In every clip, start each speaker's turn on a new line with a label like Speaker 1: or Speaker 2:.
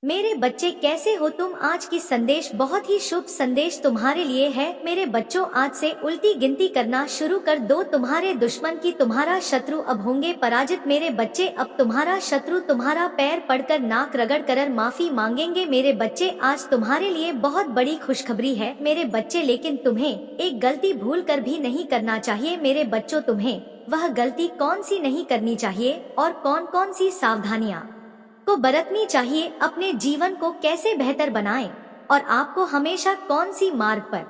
Speaker 1: मेरे बच्चे कैसे हो तुम। आज की संदेश बहुत ही शुभ संदेश तुम्हारे लिए है। मेरे बच्चों, आज से उल्टी गिनती करना शुरू कर दो। तुम्हारे दुश्मन की तुम्हारा शत्रु अब होंगे पराजित। मेरे बच्चे, अब तुम्हारा शत्रु तुम्हारा पैर पड़कर नाक रगड़ कर माफी मांगेंगे। मेरे बच्चे, आज तुम्हारे लिए बहुत बड़ी खुशखबरी है मेरे बच्चे, लेकिन तुम्हें एक गलती भूल कर भी नहीं करना चाहिए। मेरे बच्चों, तुम्हें वह गलती कौन सी नहीं करनी चाहिए और कौन कौन सी सावधानियाँ को बरतनी चाहिए, अपने जीवन को कैसे बेहतर बनाएं और आपको हमेशा कौन सी मार्ग पर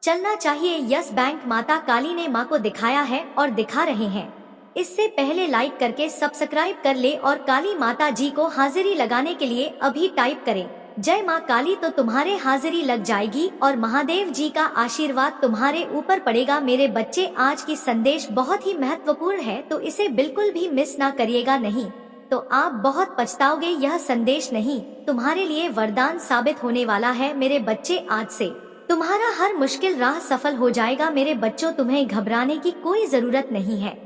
Speaker 1: चलना चाहिए। यस बैंक माता काली ने माँ को दिखाया है और दिखा रहे हैं। इससे पहले लाइक करके सब्सक्राइब कर ले और काली माता जी को हाजिरी लगाने के लिए अभी टाइप करें जय माँ काली, तो तुम्हारे हाजिरी लग जाएगी और महादेव जी का आशीर्वाद तुम्हारे ऊपर पड़ेगा। मेरे बच्चे, आज की संदेश बहुत ही महत्वपूर्ण है, तो इसे बिल्कुल भी मिस ना करिएगा, नहीं तो आप बहुत पछताओगे। यह संदेश नहीं तुम्हारे लिए वरदान साबित होने वाला है। मेरे बच्चे, आज से तुम्हारा हर मुश्किल राह सफल हो जाएगा। मेरे बच्चों, तुम्हें घबराने की कोई जरूरत नहीं है,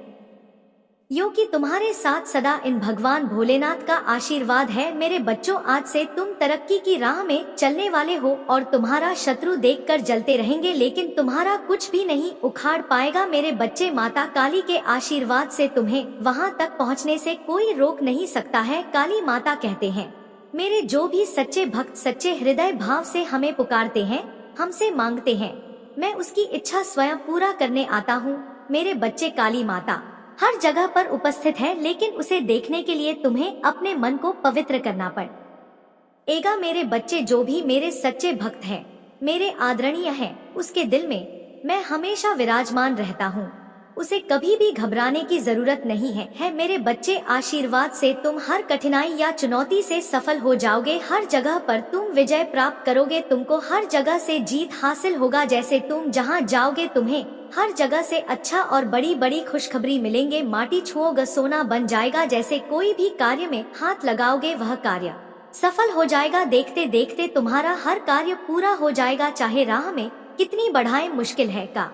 Speaker 1: क्योंकि तुम्हारे साथ सदा इन भगवान भोलेनाथ का आशीर्वाद है। मेरे बच्चों, आज से तुम तरक्की की राह में चलने वाले हो और तुम्हारा शत्रु देखकर जलते रहेंगे, लेकिन तुम्हारा कुछ भी नहीं उखाड़ पाएगा। मेरे बच्चे, माता काली के आशीर्वाद से तुम्हें वहां तक पहुंचने से कोई रोक नहीं सकता है। काली माता कहते हैं, मेरे जो भी सच्चे भक्त सच्चे हृदय भाव से हमें पुकारते हैं, हमसे मांगते हैं, मैं उसकी इच्छा स्वयं पूरा करने आता हूँ। मेरे बच्चे, काली माता हर जगह पर उपस्थित है, लेकिन उसे देखने के लिए तुम्हें अपने मन को पवित्र करना पड़ेगा। मेरे बच्चे, जो भी मेरे सच्चे भक्त हैं, मेरे आदरणीय हैं, उसके दिल में मैं हमेशा विराजमान रहता हूँ। उसे कभी भी घबराने की जरूरत नहीं है। मेरे बच्चे, आशीर्वाद से तुम हर कठिनाई या चुनौती से सफल हो जाओगे। हर जगह पर तुम विजय प्राप्त करोगे। तुमको हर जगह से जीत हासिल होगा। जैसे तुम जहाँ जाओगे, तुम्हें हर जगह से अच्छा और बड़ी बड़ी खुशखबरी मिलेंगे। माटी छुओगे सोना बन जाएगा। जैसे कोई भी कार्य में हाथ लगाओगे, वह कार्य सफल हो जाएगा। देखते देखते तुम्हारा हर कार्य पूरा हो जाएगा। चाहे राह में कितनी बढ़ाए मुश्किल है का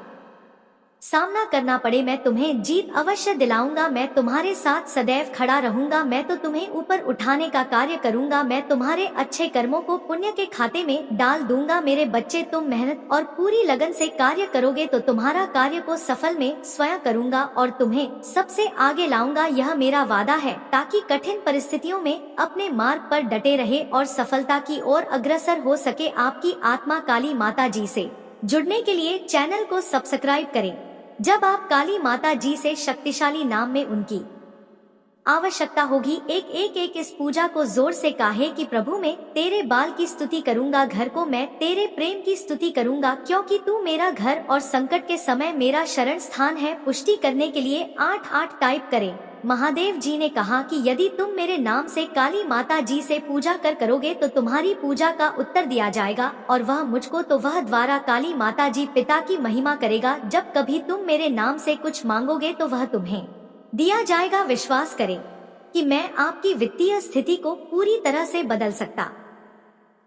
Speaker 1: सामना करना पड़े, मैं तुम्हें जीत अवश्य दिलाऊंगा। मैं तुम्हारे साथ सदैव खड़ा रहूंगा। मैं तो तुम्हें ऊपर उठाने का कार्य करूंगा। मैं तुम्हारे अच्छे कर्मों को पुण्य के खाते में डाल दूंगा। मेरे बच्चे, तुम मेहनत और पूरी लगन से कार्य करोगे तो तुम्हारा कार्य को सफल में स्वयं करूंगा और तुम्हें सबसे आगे लाऊंगा। यह मेरा वादा है, ताकि कठिन परिस्थितियों में अपने मार्ग पर डटे रहे और सफलता की ओर अग्रसर हो सके। आपकी आत्मा काली माता जी से जुड़ने के लिए चैनल को सब्सक्राइब करें। जब आप काली माता जी से शक्तिशाली नाम में उनकी आवश्यकता होगी, एक इस पूजा को जोर से कहे कि प्रभु, मैं तेरे बाल की स्तुति करूंगा, घर को मैं तेरे प्रेम की स्तुति करूंगा, क्योंकि तू मेरा घर और संकट के समय मेरा शरण स्थान है। पुष्टि करने के लिए 88 टाइप करें। महादेव जी ने कहा कि यदि तुम मेरे नाम से काली माता जी से पूजा करोगे तो तुम्हारी पूजा का उत्तर दिया जाएगा, और वह मुझको तो वह द्वारा काली माता जी पिता की महिमा करेगा। जब कभी तुम मेरे नाम से कुछ मांगोगे तो वह तुम्हें दिया जाएगा। विश्वास करें कि मैं आपकी वित्तीय स्थिति को पूरी तरह से बदल सकता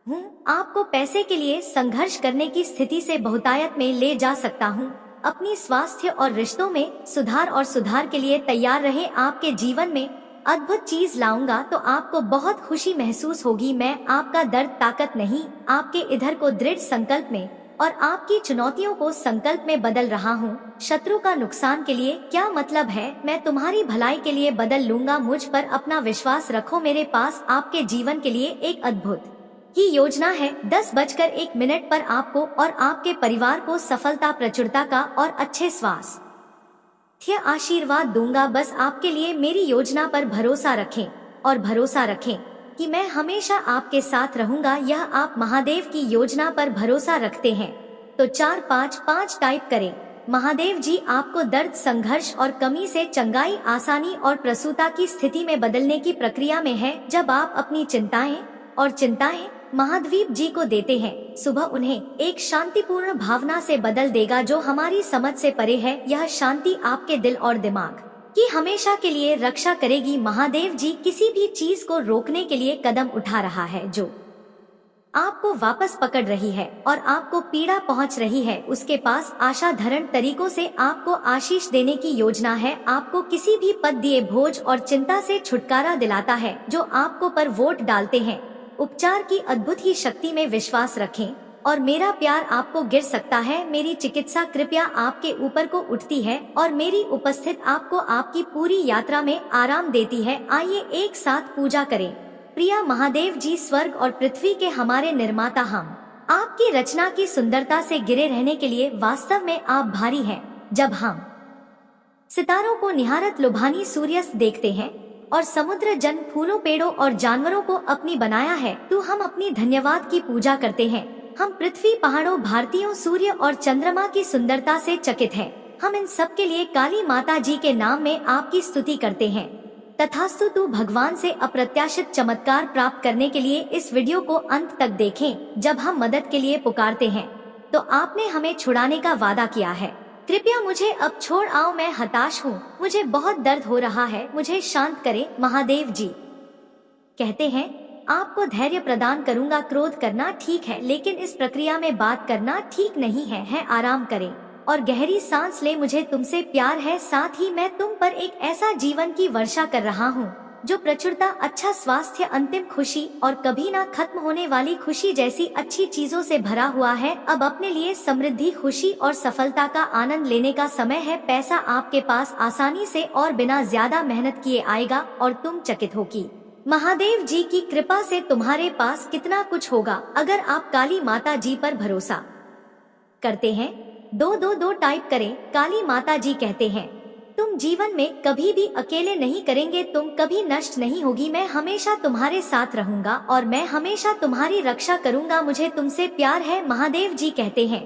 Speaker 1: हूँ। आपको पैसे के लिए संघर्ष करने की स्थिति से बहुतायत में ले जा सकता हूँ। अपनी स्वास्थ्य और रिश्तों में सुधार के लिए तैयार रहे। आपके जीवन में अद्भुत चीज लाऊंगा तो आपको बहुत खुशी महसूस होगी। मैं आपका दर्द ताकत नहीं, आपके इधर को दृढ़ संकल्प में और आपकी चुनौतियों को संकल्प में बदल रहा हूँ। शत्रु का नुकसान के लिए क्या मतलब है, मैं तुम्हारी भलाई के लिए बदल लूंगा। मुझ पर अपना विश्वास रखो। मेरे पास आपके जीवन के लिए एक अद्भुत की योजना है। 10:01 पर आपको और आपके परिवार को सफलता, प्रचुरता का और अच्छे स्वास्थ्य आशीर्वाद दूंगा। बस आपके लिए मेरी योजना पर भरोसा रखें और भरोसा रखें कि मैं हमेशा आपके साथ रहूंगा। यह आप महादेव की योजना पर भरोसा रखते हैं तो 455 टाइप करें। महादेव जी आपको दर्द, संघर्ष और कमी से चंगाई, आसानी और प्रसूता की स्थिति में बदलने की प्रक्रिया में है। जब आप अपनी चिंताएं महाद्वीप जी को देते हैं, सुबह उन्हें एक शांतिपूर्ण भावना से बदल देगा जो हमारी समझ से परे है। यह शांति आपके दिल और दिमाग की हमेशा के लिए रक्षा करेगी। महादेव जी किसी भी चीज को रोकने के लिए कदम उठा रहा है जो आपको वापस पकड़ रही है और आपको पीड़ा पहुंच रही है। उसके पास आशाधारण तरीकों से आपको आशीष देने की योजना है। आपको किसी भी पद दिए भोज और चिंता से छुटकारा दिलाता है जो आपको पर वोट डालते हैं। उपचार की अद्भुत ही शक्ति में विश्वास रखें और मेरा प्यार आपको गिर सकता है। मेरी चिकित्सा कृपया आपके ऊपर को उठती है और मेरी उपस्थित आपको आपकी पूरी यात्रा में आराम देती है। आइए एक साथ पूजा करें। प्रिया महादेव जी, स्वर्ग और पृथ्वी के हमारे निर्माता, हम आपकी रचना की सुंदरता से गिरे रहने के लिए वास्तव में आप भारी हैं। जब हम सितारों को निहारत लुभानी सूर्यास्त देखते हैं और समुद्र जन फूलों पेड़ों और जानवरों को अपनी बनाया है, तो हम अपनी धन्यवाद की पूजा करते हैं। हम पृथ्वी, पहाड़ों, भारतीयों, सूर्य और चंद्रमा की सुंदरता से चकित हैं। हम इन सब के लिए काली माता जी के नाम में आपकी स्तुति करते हैं। तथास्तु। तू भगवान से अप्रत्याशित चमत्कार प्राप्त करने के लिए इस वीडियो को अंत तक देखें। जब हम मदद के लिए पुकारते हैं तो आपने हमें छुड़ाने का वादा किया है। कृपया मुझे अब छोड़ आओ, मैं हताश हूँ, मुझे बहुत दर्द हो रहा है, मुझे शांत करें। महादेव जी कहते हैं, आपको धैर्य प्रदान करूंगा। क्रोध करना ठीक है, लेकिन इस प्रक्रिया में बात करना ठीक नहीं है। आराम करें और गहरी सांस ले। मुझे तुमसे प्यार है, साथ ही मैं तुम पर एक ऐसा जीवन की वर्षा कर रहा हूँ जो प्रचुरता, अच्छा स्वास्थ्य, अंतिम खुशी और कभी ना खत्म होने वाली खुशी जैसी अच्छी चीजों से भरा हुआ है। अब अपने लिए समृद्धि, खुशी और सफलता का आनंद लेने का समय है। पैसा आपके पास आसानी से और बिना ज्यादा मेहनत किए आएगा और तुम चकित होगी। महादेव जी की कृपा से तुम्हारे पास कितना कुछ होगा अगर आप काली माता जी पर भरोसा करते हैं। 222 टाइप करें। काली माता जी कहते हैं, तुम जीवन में कभी भी अकेले नहीं करेंगे, तुम कभी नष्ट नहीं होगी। मैं हमेशा तुम्हारे साथ रहूंगा और मैं हमेशा तुम्हारी रक्षा करूंगा। मुझे तुमसे प्यार है। महादेव जी कहते हैं,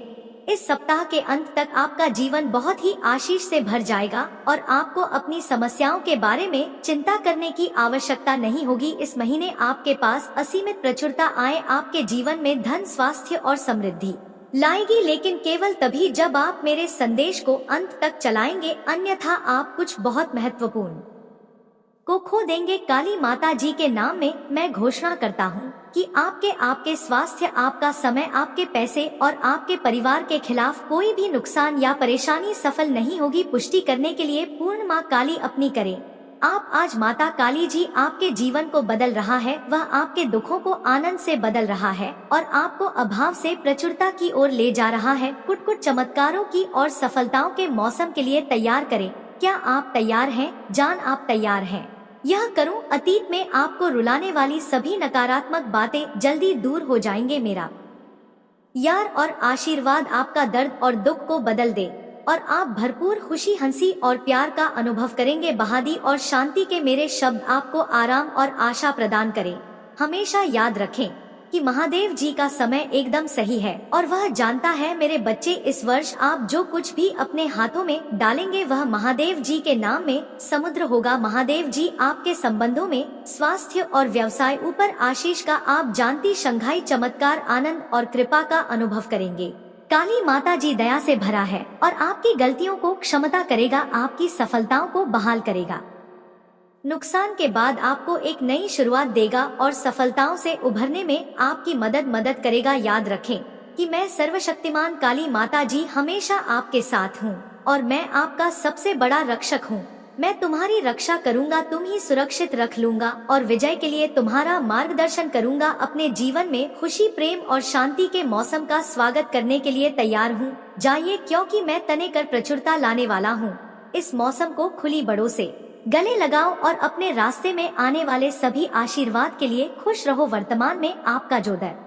Speaker 1: इस सप्ताह के अंत तक आपका जीवन बहुत ही आशीष से भर जाएगा और आपको अपनी समस्याओं के बारे में चिंता करने की आवश्यकता नहीं होगी। इस महीने आपके पास असीमित प्रचुरता आए आपके जीवन में धन, स्वास्थ्य और समृद्धि लाएगी, लेकिन केवल तभी जब आप मेरे संदेश को अंत तक चलाएंगे, अन्यथा आप कुछ बहुत महत्वपूर्ण को खो देंगे। काली माता जी के नाम में मैं घोषणा करता हूँ कि आपके स्वास्थ्य, आपका समय, आपके पैसे और आपके परिवार के खिलाफ कोई भी नुकसान या परेशानी सफल नहीं होगी। पुष्टि करने के लिए पूर्ण माँ काली अपनी करें। आप आज माता काली जी आपके जीवन को बदल रहा है, वह आपके दुखों को आनंद से बदल रहा है और आपको अभाव से प्रचुरता की ओर ले जा रहा है। कुछ चमत्कारों की और सफलताओं के मौसम के लिए तैयार करें। क्या आप तैयार हैं? जान, आप तैयार हैं? यह करूं, अतीत में आपको रुलाने वाली सभी नकारात्मक बातें जल्दी दूर हो जाएंगे। मेरा यार और आशीर्वाद आपका दर्द और दुख को बदल दे और आप भरपूर खुशी, हंसी और प्यार का अनुभव करेंगे। बहादी और शांति के मेरे शब्द आपको आराम और आशा प्रदान करें। हमेशा याद रखें कि महादेव जी का समय एकदम सही है और वह जानता है। मेरे बच्चे, इस वर्ष आप जो कुछ भी अपने हाथों में डालेंगे वह महादेव जी के नाम में समुद्र होगा। महादेव जी आपके संबंधों में, स्वास्थ्य और व्यवसाय ऊपर आशीष का आप जानती शंघाई चमत्कार, आनंद और कृपा का अनुभव करेंगे। काली माता जी दया से भरा है और आपकी गलतियों को क्षमता करेगा, आपकी सफलताओं को बहाल करेगा, नुकसान के बाद आपको एक नई शुरुआत देगा और सफलताओं से उभरने में आपकी मदद करेगा। याद रखें कि मैं सर्वशक्तिमान काली माता जी हमेशा आपके साथ हूँ और मैं आपका सबसे बड़ा रक्षक हूँ। मैं तुम्हारी रक्षा करूंगा, तुम ही सुरक्षित रख लूंगा और विजय के लिए तुम्हारा मार्गदर्शन करूंगा। अपने जीवन में खुशी, प्रेम और शांति के मौसम का स्वागत करने के लिए तैयार हूँ। जाइए, क्योंकि मैं तने कर प्रचुरता लाने वाला हूँ। इस मौसम को खुली बड़ों से गले लगाओ और अपने रास्ते में आने वाले सभी आशीर्वाद के लिए खुश रहो। वर्तमान में आपका जो दर्द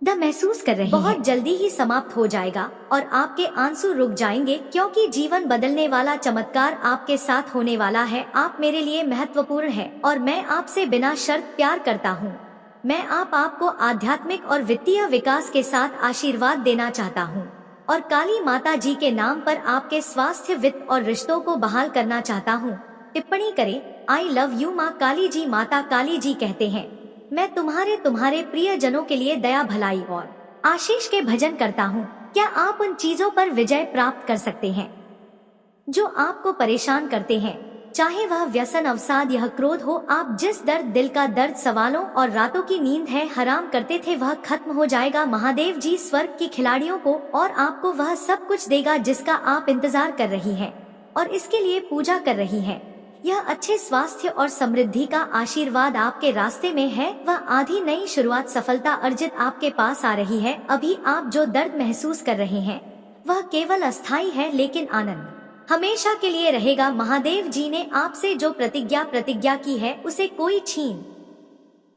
Speaker 1: महसूस कर रहे हैं बहुत जल्दी ही समाप्त हो जाएगा और आपके आंसू रुक जाएंगे, क्योंकि जीवन बदलने वाला चमत्कार आपके साथ होने वाला है। आप मेरे लिए महत्वपूर्ण है और मैं आपसे बिना शर्त प्यार करता हूँ। मैं आपको आध्यात्मिक और वित्तीय विकास के साथ आशीर्वाद देना चाहता हूँ और काली माता जी के नाम पर आपके स्वास्थ्य, वित्त और रिश्तों को बहाल करना चाहता हूँ। टिप्पणी करें, आई लव यू माँ काली जी। माता काली जी कहते हैं, मैं तुम्हारे प्रिय जनों के लिए दया, भलाई और आशीष के भजन करता हूँ। क्या आप उन चीजों पर विजय प्राप्त कर सकते हैं जो आपको परेशान करते हैं? चाहे वह व्यसन, अवसाद, यह क्रोध हो। आप जिस दर्द, दिल का दर्द, सवालों और रातों की नींद है हराम करते थे, वह खत्म हो जाएगा। महादेव जी स्वर्ग की खिलाड़ियों को और आपको वह सब कुछ देगा जिसका आप इंतजार कर रही हैं और इसके लिए पूजा कर रही हैं। यह अच्छे स्वास्थ्य और समृद्धि का आशीर्वाद आपके रास्ते में है। वह आधी नई शुरुआत सफलता अर्जित आपके पास आ रही है। अभी आप जो दर्द महसूस कर रहे हैं वह केवल अस्थायी है, लेकिन आनंद हमेशा के लिए रहेगा। महादेव जी ने आपसे जो प्रतिज्ञा की है उसे कोई छीन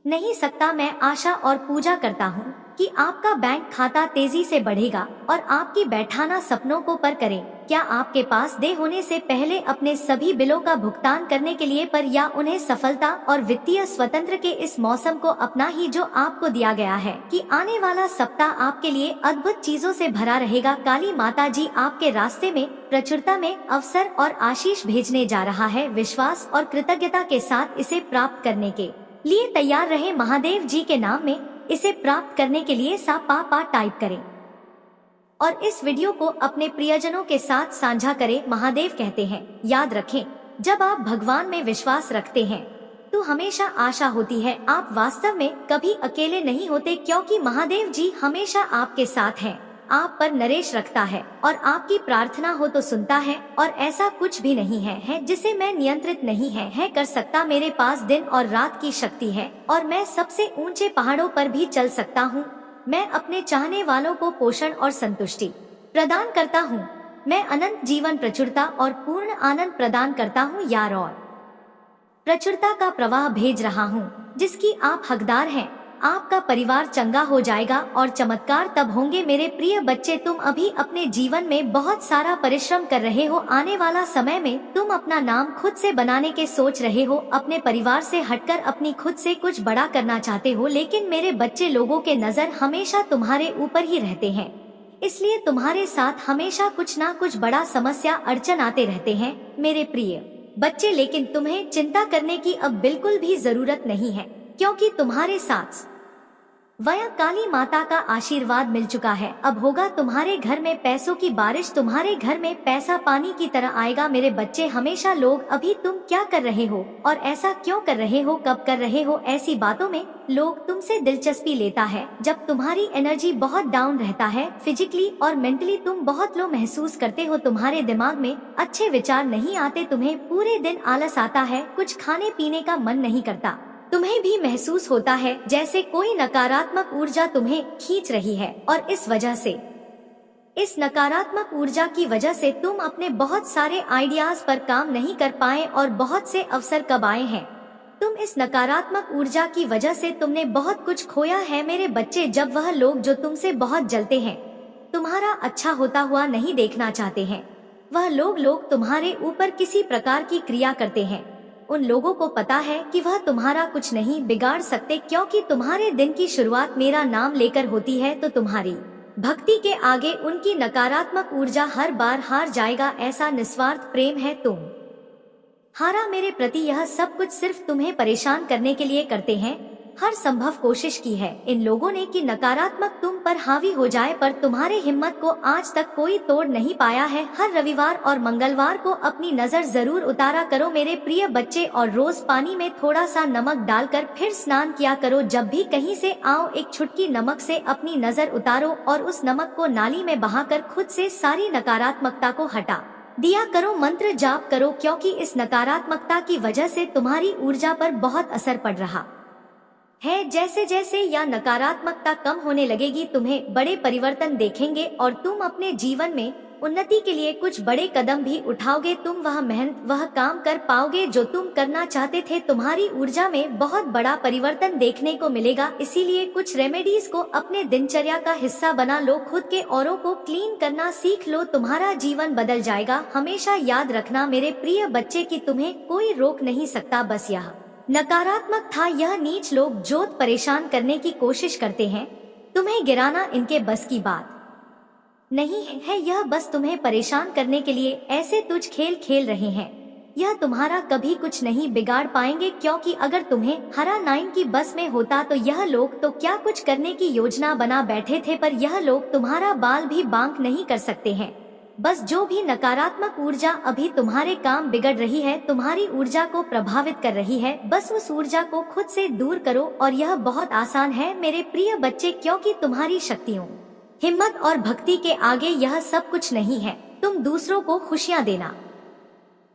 Speaker 1: नहीं सकता। मैं आशा और पूजा करता हूँ कि आपका बैंक खाता तेजी से बढ़ेगा और आपकी बैठाना सपनों को पर करे। क्या आपके पास देय होने से पहले अपने सभी बिलों का भुगतान करने के लिए पर या उन्हें सफलता और वित्तीय स्वतंत्र के इस मौसम को अपना ही जो आपको दिया गया है कि आने वाला सप्ताह आपके लिए अद्भुत चीजों से भरा रहेगा। काली माता जी आपके रास्ते में प्रचुरता में अवसर और आशीष भेजने जा रहा है। विश्वास और कृतज्ञता के साथ इसे प्राप्त करने के लिए तैयार रहे। महादेव जी के नाम में इसे प्राप्त करने के लिए सा पा टाइप करें और इस वीडियो को अपने प्रियजनों के साथ साझा करें। महादेव कहते हैं, याद रखें, जब आप भगवान में विश्वास रखते हैं तो हमेशा आशा होती है। आप वास्तव में कभी अकेले नहीं होते, क्योंकि महादेव जी हमेशा आपके साथ हैं। आप पर नरेश रखता है और आपकी प्रार्थना हो तो सुनता है, और ऐसा कुछ भी नहीं है जिसे मैं नियंत्रित नहीं है कर सकता। मेरे पास दिन और रात की शक्ति है और मैं सबसे ऊंचे पहाड़ों पर भी चल सकता हूँ। मैं अपने चाहने वालों को पोषण और संतुष्टि प्रदान करता हूँ। मैं अनंत जीवन, प्रचुरता और पूर्ण आनंद प्रदान करता हूँ यार, और प्रचुरता का प्रवाह भेज रहा हूँ जिसकी आप हकदार हैं। आपका परिवार चंगा हो जाएगा और चमत्कार तब होंगे। मेरे प्रिय बच्चे, तुम अभी अपने जीवन में बहुत सारा परिश्रम कर रहे हो। आने वाला समय में तुम अपना नाम खुद से बनाने के सोच रहे हो। अपने परिवार से हटकर अपनी खुद से कुछ बड़ा करना चाहते हो, लेकिन मेरे बच्चे, लोगों के नजर हमेशा तुम्हारे ऊपर ही रहते हैं, इसलिए तुम्हारे साथ हमेशा कुछ ना कुछ बड़ा समस्या अड़चन आते रहते हैं मेरे प्रिय बच्चे। लेकिन तुम्हें चिंता करने की अब बिल्कुल भी जरूरत नहीं है, क्योंकि तुम्हारे साथ वह काली माता का आशीर्वाद मिल चुका है। अब होगा तुम्हारे घर में पैसों की बारिश। तुम्हारे घर में पैसा पानी की तरह आएगा मेरे बच्चे। हमेशा लोग अभी तुम क्या कर रहे हो और ऐसा क्यों कर रहे हो, कब कर रहे हो, ऐसी बातों में लोग तुमसे दिलचस्पी लेता है जब तुम्हारी एनर्जी बहुत डाउन रहता है। फिजिकली और मेंटली तुम बहुत लो महसूस करते हो। तुम्हारे दिमाग में अच्छे विचार नहीं आते। तुम्हें पूरे दिन आलस आता है, कुछ खाने पीने का मन नहीं करता। तुम्हें भी महसूस होता है जैसे कोई नकारात्मक ऊर्जा तुम्हें खींच रही है, और इस नकारात्मक ऊर्जा की वजह से तुम अपने बहुत सारे आइडियाज पर काम नहीं कर पाए और बहुत से अवसर कब आए हैं। तुम इस नकारात्मक ऊर्जा की वजह से तुमने बहुत कुछ खोया है मेरे बच्चे। जब वह लोग जो तुमसे बहुत जलते हैं, तुम्हारा अच्छा होता हुआ नहीं देखना चाहते हैं, वह लोग तुम्हारे ऊपर किसी प्रकार की क्रिया करते हैं, उन लोगों को पता है कि वह तुम्हारा कुछ नहीं बिगाड़ सकते, क्योंकि तुम्हारे दिन की शुरुआत मेरा नाम लेकर होती है। तो तुम्हारी भक्ति के आगे उनकी नकारात्मक ऊर्जा हर बार हार जाएगा। ऐसा निस्वार्थ प्रेम है तुम हारा मेरे प्रति। यह सब कुछ सिर्फ तुम्हें परेशान करने के लिए करते हैं। हर संभव कोशिश की है इन लोगों ने कि नकारात्मक तुम पर हावी हो जाए, पर तुम्हारे हिम्मत को आज तक कोई तोड़ नहीं पाया है। हर रविवार और मंगलवार को अपनी नजर जरूर उतारा करो मेरे प्रिय बच्चे, और रोज पानी में थोड़ा सा नमक डालकर फिर स्नान किया करो। जब भी कहीं से आओ, एक चुटकी नमक से अपनी नजर उतारो और उस नमक को नाली में बहाकर खुद से सारी नकारात्मकता को हटा दिया करो। मंत्र जाप करो, क्योंकि इस नकारात्मकता की वजह से तुम्हारी ऊर्जा पर बहुत असर पड़ रहा है। जैसे जैसे यह नकारात्मकता कम होने लगेगी, तुम्हें बड़े परिवर्तन देखेंगे और तुम अपने जीवन में उन्नति के लिए कुछ बड़े कदम भी उठाओगे। तुम वह मेहनत, वह काम कर पाओगे जो तुम करना चाहते थे। तुम्हारी ऊर्जा में बहुत बड़ा परिवर्तन देखने को मिलेगा। इसीलिए कुछ रेमेडीज को अपने दिनचर्या का हिस्सा बना लो। खुद के औरों को क्लीन करना सीख लो, तुम्हारा जीवन बदल जाएगा। हमेशा याद रखना मेरे प्रिय बच्चे कि तुम्हें कोई रोक नहीं सकता। बस यह नकारात्मक था, यह नीच लोग जो परेशान करने की कोशिश करते हैं, तुम्हें गिराना इनके बस की बात नहीं है। यह बस तुम्हें परेशान करने के लिए ऐसे तुझ खेल खेल रहे हैं। यह तुम्हारा कभी कुछ नहीं बिगाड़ पाएंगे, क्योंकि अगर तुम्हें हरा 9 की बस में होता तो यह लोग तो क्या कुछ करने की योजना बना बैठे थे, पर यह लोग तुम्हारा बाल भी बांक नहीं कर सकते हैं। बस जो भी नकारात्मक ऊर्जा अभी तुम्हारे काम बिगड़ रही है, तुम्हारी ऊर्जा को प्रभावित कर रही है, बस उस ऊर्जा को खुद से दूर करो। और यह बहुत आसान है मेरे प्रिय बच्चे, क्योंकि तुम्हारी शक्तियों, हिम्मत और भक्ति के आगे यह सब कुछ नहीं है। तुम दूसरों को खुशियाँ देना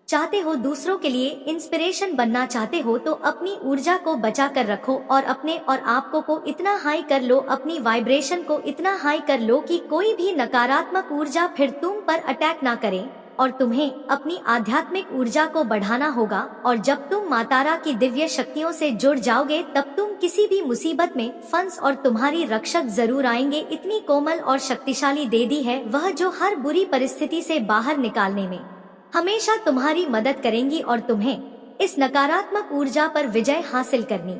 Speaker 1: चाहते हो, दूसरों के लिए इंस्पिरेशन बनना चाहते हो, तो अपनी ऊर्जा को बचा कर रखो और अपने और आपको को इतना हाई कर लो, अपनी वाइब्रेशन को इतना हाई कर लो कि कोई भी नकारात्मक ऊर्जा फिर तुम पर अटैक ना करे। और तुम्हें अपनी आध्यात्मिक ऊर्जा को बढ़ाना होगा, और जब तुम मातारा की दिव्य शक्तियों से जुड़ जाओगे तब तुम किसी भी मुसीबत में फंस और तुम्हारी रक्षक जरूर आएंगे। इतनी कोमल और शक्तिशाली देवी है वह, जो हर बुरी परिस्थिति से बाहर निकालने में हमेशा तुम्हारी मदद करेंगी और तुम्हें इस नकारात्मक ऊर्जा पर विजय हासिल करनी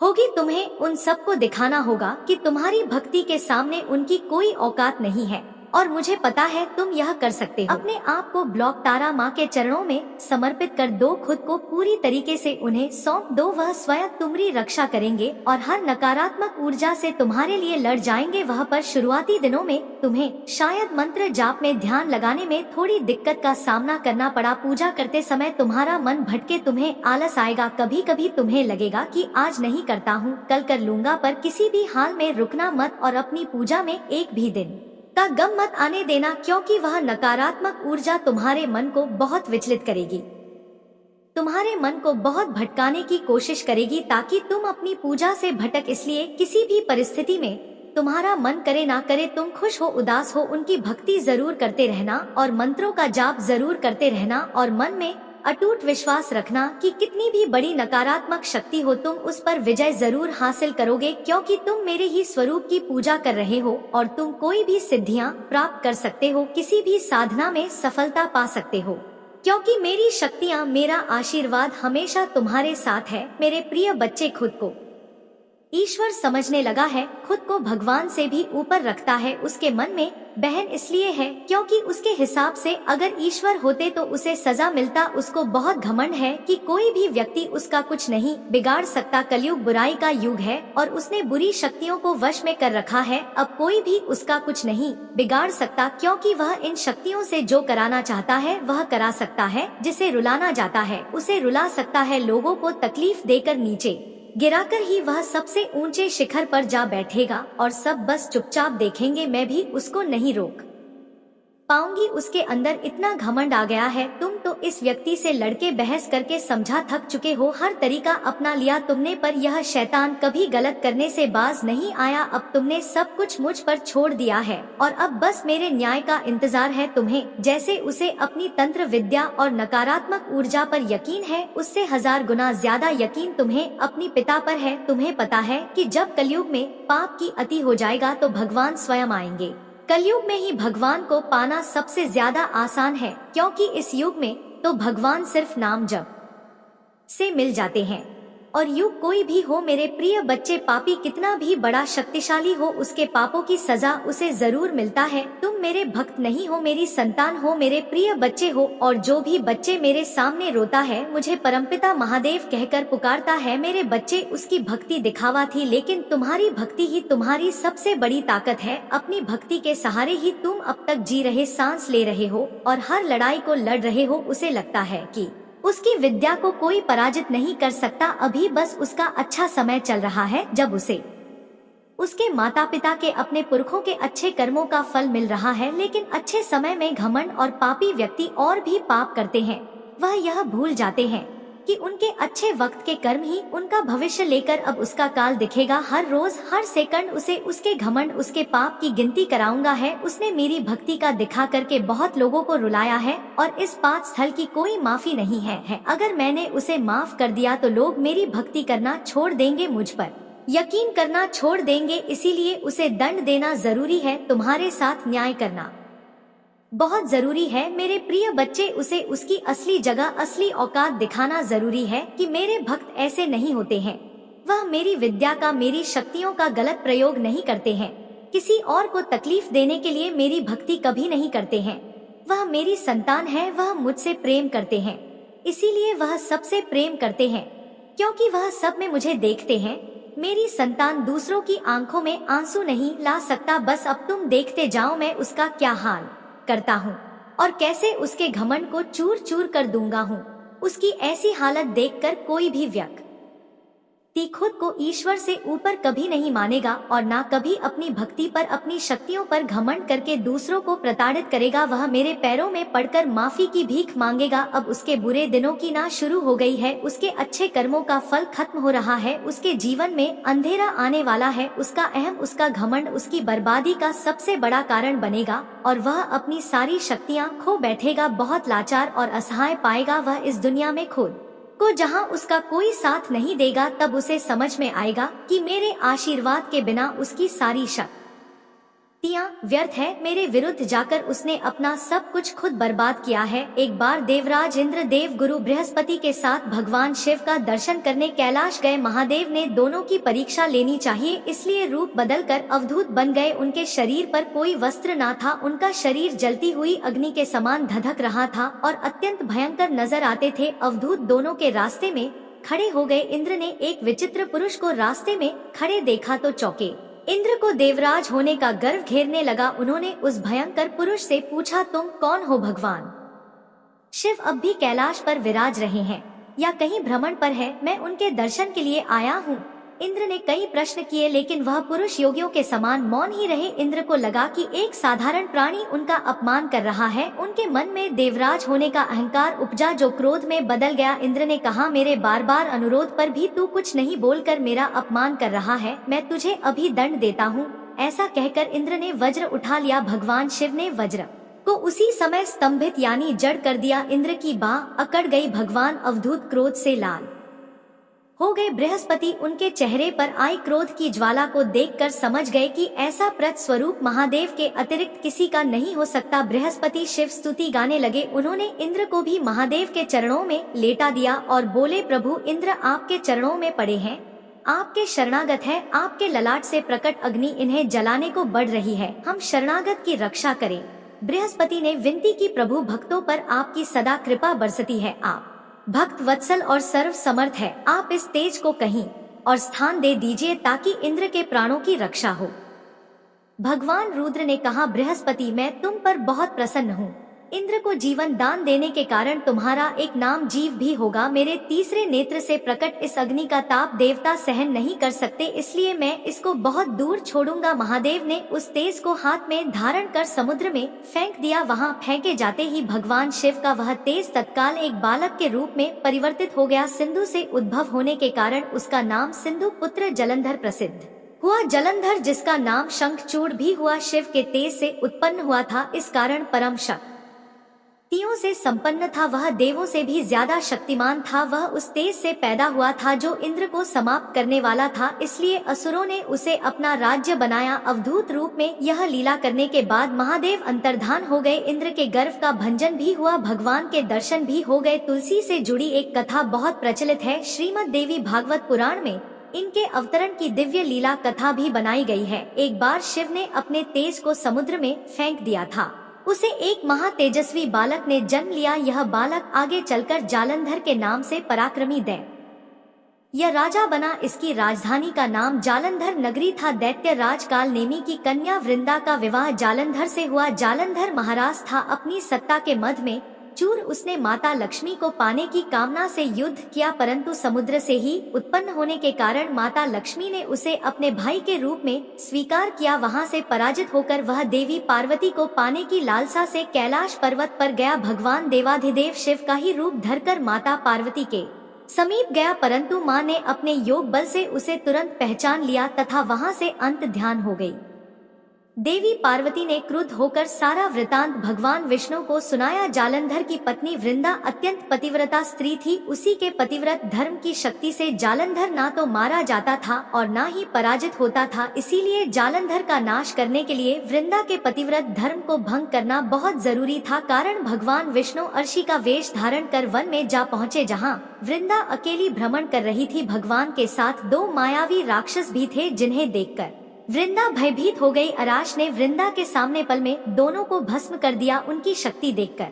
Speaker 1: होगी। तुम्हें उन सबको दिखाना होगा कि तुम्हारी भक्ति के सामने उनकी कोई औकात नहीं है, और मुझे पता है तुम यह कर सकते हो। अपने आप को ब्लॉक तारा माँ के चरणों में समर्पित कर दो, खुद को पूरी तरीके से उन्हें सौंप दो। वह स्वयं तुम्हारी रक्षा करेंगे और हर नकारात्मक ऊर्जा से तुम्हारे लिए लड़ जाएंगे। वह पर शुरुआती दिनों में तुम्हें शायद मंत्र जाप में ध्यान लगाने में थोड़ी दिक्कत का सामना करना पड़ा। पूजा करते समय तुम्हारा मन भटके, तुम्हें आलस आएगा, कभी कभी तुम्हें लगेगा कि आज नहीं करता हूँ, कल कर लूंगा, पर किसी भी हाल में रुकना मत और अपनी पूजा में एक भी दिन का गम मत आने देना, क्योंकि वह नकारात्मक ऊर्जा तुम्हारे मन को बहुत विचलित करेगी, तुम्हारे मन को बहुत भटकाने की कोशिश करेगी ताकि तुम अपनी पूजा से भटक। इसलिए किसी भी परिस्थिति में तुम्हारा मन करे ना करे, तुम खुश हो उदास हो, उनकी भक्ति जरूर करते रहना और मंत्रों का जाप जरूर करते रहना, और मन में अटूट विश्वास रखना कि कितनी भी बड़ी नकारात्मक शक्ति हो तुम उस पर विजय जरूर हासिल करोगे, क्योंकि तुम मेरे ही स्वरूप की पूजा कर रहे हो और तुम कोई भी सिद्धियां प्राप्त कर सकते हो, किसी भी साधना में सफलता पा सकते हो, क्योंकि मेरी शक्तियां, मेरा आशीर्वाद हमेशा तुम्हारे साथ है। मेरे प्रिय बच्चे, खुद को ईश्वर समझने लगा है, खुद को भगवान से भी ऊपर रखता है। उसके मन में बहन इसलिए है क्योंकि उसके हिसाब से अगर ईश्वर होते तो उसे सजा मिलता। उसको बहुत घमंड है कि कोई भी व्यक्ति उसका कुछ नहीं बिगाड़ सकता। कलयुग बुराई का युग है और उसने बुरी शक्तियों को वश में कर रखा है। अब कोई भी उसका कुछ नहीं बिगाड़ सकता, क्योंकि वह इन शक्तियों से जो कराना चाहता है वह करा सकता है। जिसे रुलाना जाता है उसे रुला सकता है। लोगों को तकलीफ देकर नीचे गिराकर ही वह सबसे ऊंचे शिखर पर जा बैठेगा और सब बस चुपचाप देखेंगे। मैं भी उसको नहीं रोक पाऊंगी। उसके अंदर इतना घमंड आ गया है। तुम तो इस व्यक्ति से लड़के बहस करके समझा थक चुके हो, हर तरीका अपना लिया तुमने, पर यह शैतान कभी गलत करने से बाज नहीं आया। अब तुमने सब कुछ मुझ पर छोड़ दिया है और अब बस मेरे न्याय का इंतजार है तुम्हें। जैसे उसे अपनी तंत्र विद्या और नकारात्मक ऊर्जा पर यकीन है, उससे 1000 गुना ज्यादा यकीन तुम्हें अपनी पिता पर है। तुम्हें पता है कि जब कलयुग में पाप की अति हो जाएगा तो भगवान स्वयं आएंगे। कलयुग में ही भगवान को पाना सबसे ज्यादा आसान है, क्योंकि इस युग में तो भगवान सिर्फ नाम जप से मिल जाते हैं। और युग कोई भी हो मेरे प्रिय बच्चे, पापी कितना भी बड़ा शक्तिशाली हो, उसके पापों की सजा उसे जरूर मिलता है। तुम मेरे भक्त नहीं हो, मेरी संतान हो, मेरे प्रिय बच्चे हो। और जो भी बच्चे मेरे सामने रोता है, मुझे परमपिता महादेव कहकर पुकारता है, मेरे बच्चे उसकी भक्ति दिखावा थी, लेकिन तुम्हारी भक्ति ही तुम्हारी सबसे बड़ी ताकत है। अपनी भक्ति के सहारे ही तुम अब तक जी रहे, सांस ले रहे हो और हर लड़ाई को लड़ रहे हो। उसे लगता है कि उसकी विद्या को कोई पराजित नहीं कर सकता। अभी बस उसका अच्छा समय चल रहा है, जब उसे उसके माता पिता के, अपने पुरखों के अच्छे कर्मों का फल मिल रहा है। लेकिन अच्छे समय में घमंड और पापी व्यक्ति और भी पाप करते हैं। वह यह भूल जाते हैं कि उनके अच्छे वक्त के कर्म ही उनका भविष्य लेकर अब उसका काल दिखेगा। हर रोज हर सेकंड उसे उसके घमंड, उसके पाप की गिनती कराऊंगा है। उसने मेरी भक्ति का दिखा करके बहुत लोगों को रुलाया है और इस पाप स्थल की कोई माफी नहीं है। अगर मैंने उसे माफ कर दिया तो लोग मेरी भक्ति करना छोड़ देंगे, मुझ पर यकीन करना छोड़ देंगे। इसीलिए उसे दंड देना जरूरी है, तुम्हारे साथ न्याय करना बहुत जरूरी है। मेरे प्रिय बच्चे, उसे उसकी असली जगह, असली औकात दिखाना जरूरी है कि मेरे भक्त ऐसे नहीं होते हैं। वह मेरी विद्या का, मेरी शक्तियों का गलत प्रयोग नहीं करते हैं। किसी और को तकलीफ देने के लिए मेरी भक्ति कभी नहीं करते हैं। वह मेरी संतान है, वह मुझसे प्रेम करते हैं, इसीलिए वह सबसे प्रेम करते हैं, क्योंकि वह सब में मुझे देखते हैं। मेरी संतान दूसरों की आंखों में आंसू नहीं ला सकता। बस अब तुम देखते जाओ मैं उसका क्या हाल करता हूँ और कैसे उसके घमंड को चूर चूर कर दूंगा हूँ। उसकी ऐसी हालत देखकर कोई भी व्यक्ति खुद को ईश्वर से ऊपर कभी नहीं मानेगा और ना कभी अपनी भक्ति पर, अपनी शक्तियों पर घमंड करके दूसरों को प्रताड़ित करेगा। वह मेरे पैरों में पड़कर माफी की भीख मांगेगा। अब उसके बुरे दिनों की ना शुरू हो गई है, उसके अच्छे कर्मों का फल खत्म हो रहा है, उसके जीवन में अंधेरा आने वाला है। उसका अहम, उसका घमंड उसकी बर्बादी का सबसे बड़ा कारण बनेगा और वह अपनी सारी शक्तियाँ खो बैठेगा। बहुत लाचार और असहाय पाएगा वह इस दुनिया में खुद को, जहाँ उसका कोई साथ नहीं देगा। तब उसे समझ में आएगा कि मेरे आशीर्वाद के बिना उसकी सारी शक्तियाँ व्यर्थ है। मेरे विरुद्ध जाकर उसने अपना सब कुछ खुद बर्बाद किया है। एक बार देवराज इंद्र देव गुरु बृहस्पति के साथ भगवान शिव का दर्शन करने कैलाश गए। महादेव ने दोनों की परीक्षा लेनी चाहिए, इसलिए रूप बदलकर अवधूत बन गए। उनके शरीर पर कोई वस्त्र ना था, उनका शरीर जलती हुई अग्नि के समान धधक रहा था और अत्यंत भयंकर नजर आते थे। अवधूत दोनों के रास्ते में खड़े हो गए। इंद्र ने एक विचित्र पुरुष को रास्ते में खड़े देखा तो चौंके। इंद्र को देवराज होने का गर्व घेरने लगा। उन्होंने उस भयंकर पुरुष से पूछा, तुम कौन हो? भगवान शिव अब भी कैलाश पर विराज रहे हैं या कहीं भ्रमण पर है? मैं उनके दर्शन के लिए आया हूँ। इंद्र ने कई प्रश्न किए लेकिन वह पुरुष योगियों के समान मौन ही रहे। इंद्र को लगा कि एक साधारण प्राणी उनका अपमान कर रहा है। उनके मन में देवराज होने का अहंकार उपजा जो क्रोध में बदल गया। इंद्र ने कहा, मेरे बार बार अनुरोध पर भी तू कुछ नहीं बोलकर मेरा अपमान कर रहा है, मैं तुझे अभी दंड देता हूँ। ऐसा कहकर इंद्र ने वज्र उठा लिया। भगवान शिव ने वज्र को उसी समय स्तंभित यानी जड़ कर दिया। इंद्र की बाह अकड़ गई। भगवान अवधूत क्रोध से लाल हो गए। बृहस्पति उनके चेहरे पर आई क्रोध की ज्वाला को देखकर समझ गए कि ऐसा प्रत स्वरूप महादेव के अतिरिक्त किसी का नहीं हो सकता। बृहस्पति शिव स्तुति गाने लगे। उन्होंने इंद्र को भी महादेव के चरणों में लेटा दिया और बोले, प्रभु इंद्र आपके चरणों में पड़े हैं, आपके शरणागत है। आपके ललाट से प्रकट अग्नि इन्हें जलाने को बढ़ रही है, हम शरणागत की रक्षा करें। बृहस्पति ने विनती की, प्रभु भक्तों पर आपकी सदा कृपा बरसती है, आप भक्त वत्सल और सर्व समर्थ है, आप इस तेज को कहीं और स्थान दे दीजिए ताकि इंद्र के प्राणों की रक्षा हो। भगवान रुद्र ने कहा, बृहस्पति मैं तुम पर बहुत प्रसन्न हूँ। इंद्र को जीवन दान देने के कारण तुम्हारा एक नाम जीव भी होगा। मेरे तीसरे नेत्र से प्रकट इस अग्नि का ताप देवता सहन नहीं कर सकते, इसलिए मैं इसको बहुत दूर छोड़ूंगा। महादेव ने उस तेज को हाथ में धारण कर समुद्र में फेंक दिया। वहां फेंके जाते ही भगवान शिव का वह तेज तत्काल एक बालक के रूप में परिवर्तित हो गया। सिंधु से उद्भव होने के कारण उसका नाम सिंधु पुत्र जलंधर प्रसिद्ध हुआ। जलंधर जिसका नाम शंखचूड़ भी हुआ, शिव के तेज से उत्पन्न हुआ था, इस कारण परम शक्तियों से संपन्न था। वह देवों से भी ज्यादा शक्तिमान था। वह उस तेज से पैदा हुआ था जो इंद्र को समाप्त करने वाला था, इसलिए असुरों ने उसे अपना राज्य बनाया। अवधूत रूप में यह लीला करने के बाद महादेव अंतर्धान हो गए। इंद्र के गर्व का भंजन भी हुआ, भगवान के दर्शन भी हो गए। तुलसी से जुड़ी एक कथा बहुत प्रचलित है। श्रीमद् देवी भागवत पुराण में इनके अवतरण की दिव्य लीला कथा भी बनाई गई है। एक बार शिव ने अपने तेज को समुद्र में फेंक दिया था। उसे एक महा तेजस्वी बालक ने जन्म लिया। यह बालक आगे चलकर जालंधर के नाम से पराक्रमी दैत्य राजा बना। इसकी राजधानी का नाम जालंधर नगरी था। दैत्य राज काल नेमी की कन्या वृंदा का विवाह जालंधर से हुआ। जालंधर महाराज था। अपनी सत्ता के मद में चूर उसने माता लक्ष्मी को पाने की कामना से युद्ध किया, परंतु समुद्र से ही उत्पन्न होने के कारण माता लक्ष्मी ने उसे अपने भाई के रूप में स्वीकार किया। वहां से पराजित होकर वह देवी पार्वती को पाने की लालसा से कैलाश पर्वत पर गया। भगवान देवाधिदेव शिव का ही रूप धरकर माता पार्वती के समीप गया, परंतु मां ने अपने योग बल से उसे तुरंत पहचान लिया तथा वहां से अंत ध्यान हो गई। देवी पार्वती ने क्रुद्ध होकर सारा वृतांत भगवान विष्णु को सुनाया। जालंधर की पत्नी वृंदा अत्यंत पतिव्रता स्त्री थी। उसी के पतिव्रत धर्म की शक्ति से जालंधर ना तो मारा जाता था और ना ही पराजित होता था। इसीलिए जालंधर का नाश करने के लिए वृंदा के पतिव्रत धर्म को भंग करना बहुत जरूरी था। कारण भगवान विष्णु अर्षि का वेश धारण कर वन में जा पहुँचे, जहाँ वृंदा अकेली भ्रमण कर रही थी। भगवान के साथ 2 मायावी राक्षस भी थे, जिन्हें देखकर वृंदा भयभीत हो गई। अराश ने वृंदा के सामने पल में दोनों को भस्म कर दिया। उनकी शक्ति देखकर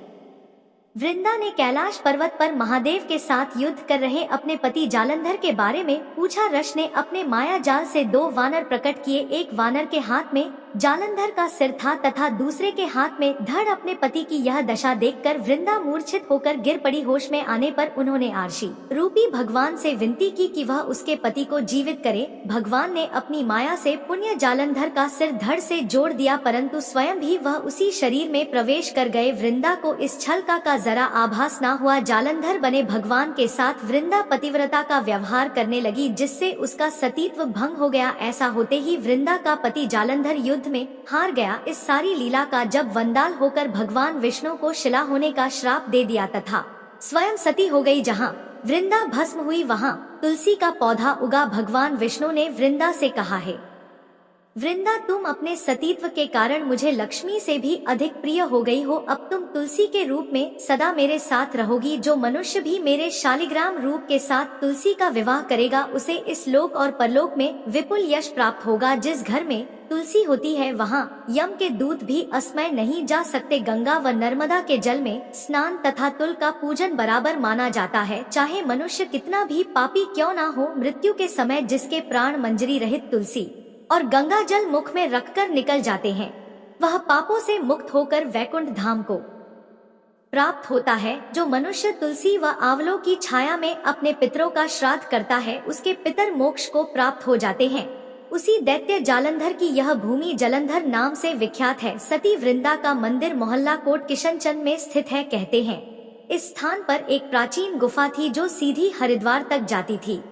Speaker 1: वृंदा ने कैलाश पर्वत पर महादेव के साथ युद्ध कर रहे अपने पति जालंधर के बारे में पूछा। रश ने अपने माया जाल से 2 वानर प्रकट किए। एक वानर के हाथ में जालंधर का सिर था तथा दूसरे के हाथ में धड़। अपने पति की यह दशा देखकर वृंदा मूर्छित होकर गिर पड़ी। होश में आने पर उन्होंने आरशी रूपी भगवान से विनती की कि वह उसके पति को जीवित करे। भगवान ने अपनी माया से पुण्य जालंधर का सिर धड़ से जोड़ दिया, परंतु स्वयं भी वह उसी शरीर में प्रवेश कर गए। वृंदा को इस छल का जरा आभास न हुआ। जालंधर बने भगवान के साथ वृंदा पतिव्रता का व्यवहार करने लगी, जिससे उसका सतीत्व भंग हो गया। ऐसा होते ही वृंदा का पति जालंधर युद्ध में हार गया। इस सारी लीला का जब वंदाल होकर भगवान विष्णु को शिला होने का श्राप दे दिया तथा स्वयं सती हो गई। जहाँ वृंदा भस्म हुई वहाँ तुलसी का पौधा उगा। भगवान विष्णु ने वृंदा से कहा है, वृंदा तुम अपने सतीत्व के कारण मुझे लक्ष्मी से भी अधिक प्रिय हो गई हो। अब तुम तुलसी के रूप में सदा मेरे साथ रहोगी। जो मनुष्य भी मेरे शालिग्राम रूप के साथ तुलसी का विवाह करेगा उसे इस लोक और परलोक में विपुल यश प्राप्त होगा। जिस घर में तुलसी होती है वहाँ यम के दूत भी असमय नहीं जा सकते। गंगा व नर्मदा के जल में स्नान तथा तुल का पूजन बराबर माना जाता है। चाहे मनुष्य कितना भी पापी क्यों ना हो, मृत्यु के समय जिसके प्राण मंजरी रहित तुलसी और गंगा जल मुख में रखकर निकल जाते हैं, वह पापों से मुक्त होकर वैकुंठ धाम को प्राप्त होता है। जो मनुष्य तुलसी व आंवलों की छाया में अपने पितरों का श्राद्ध करता है उसके पितर मोक्ष को प्राप्त हो जाते हैं। उसी दैत्य जालंधर की यह भूमि जलंधर नाम से विख्यात है। सती वृंदा का मंदिर मोहल्ला कोट किशनचंद में स्थित है। कहते हैं इस स्थान पर एक प्राचीन गुफा थी जो सीधी हरिद्वार तक जाती थी।